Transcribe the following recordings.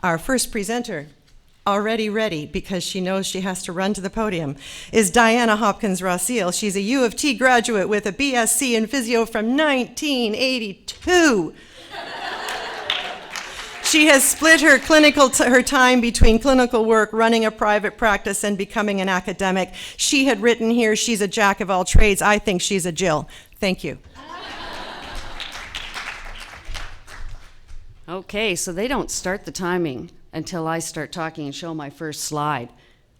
Our first presenter, already ready because she knows she has to run to the podium, is Diana Hopkins Rosseel. She's a U of T graduate with a BSc in physio from 1982. She has split her her time between clinical work, running a private practice, and becoming an academic. She had written here, she's a jack of all trades. I think she's a Jill. Thank you. Okay, so they don't start the timing until I start talking and show my first slide.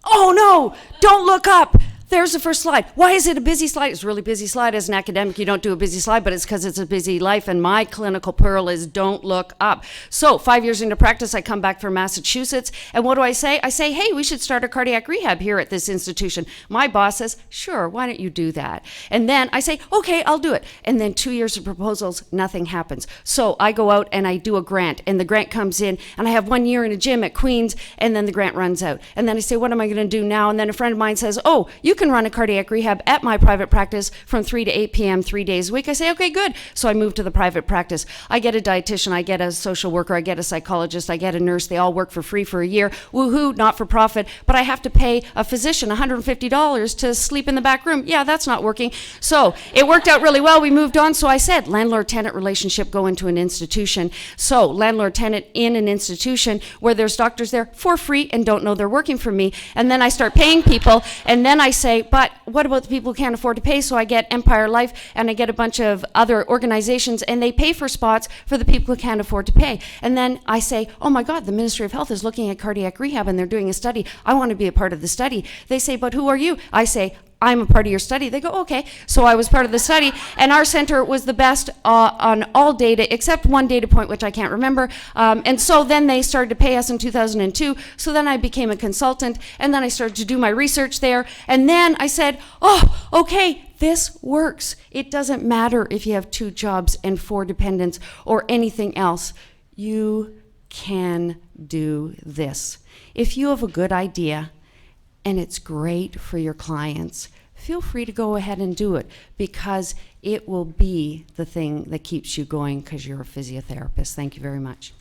Oh no, don't look up. There's the first slide. Why is it a busy slide? It's a really busy slide. As an academic, you don't do a busy slide, but it's because it's a busy life, and my clinical pearl is don't look up. So 5 years into practice, I come back from Massachusetts, and what do I say? I say, hey, we should start a cardiac rehab here at this institution. My boss says, sure, why don't you do that? And then I say, okay, I'll do it. And then 2 years of proposals, nothing happens. So I go out and I do a grant, and the grant comes in, and I have 1 year in a gym at Queens, and then the grant runs out. And then I say, what am I going to do now? And then a friend of mine says, oh, you can run a cardiac rehab at my private practice from 3 to 8 p.m. 3 days a week. I say, okay, good. So I move to the private practice. I get a dietitian, I get a social worker, I get a psychologist, I get a nurse. They all work for free for a year. Woohoo, not for profit. But I have to pay a physician $150 to sleep in the back room. Yeah, that's not working. So it worked out really well. We moved on. So I said, landlord-tenant relationship, go into an institution. So landlord-tenant in an institution where there's doctors there for free and don't know they're working for me. And then I start paying people. And then I say, but what about the people who can't afford to pay? So I get Empire Life and I get a bunch of other organizations, and they pay for spots for the people who can't afford to pay. And then I say, oh my God, the Ministry of Health is looking at cardiac rehab and they're doing a study. I want to be a part of the study. They say, but who are you? I say, I'm a part of your study. They go, okay. So I was part of the study, and our center was the best on all data, except one data point, which I can't remember. And so then they started to pay us in 2002. So then I became a consultant, and then I started to do my research there. And then I said, oh, okay, this works. It doesn't matter if you have 2 jobs and 4 dependents or anything else. You can do this. If you have a good idea, and it's great for your clients, feel free to go ahead and do it, because it will be the thing that keeps you going because you're a physiotherapist. Thank you very much.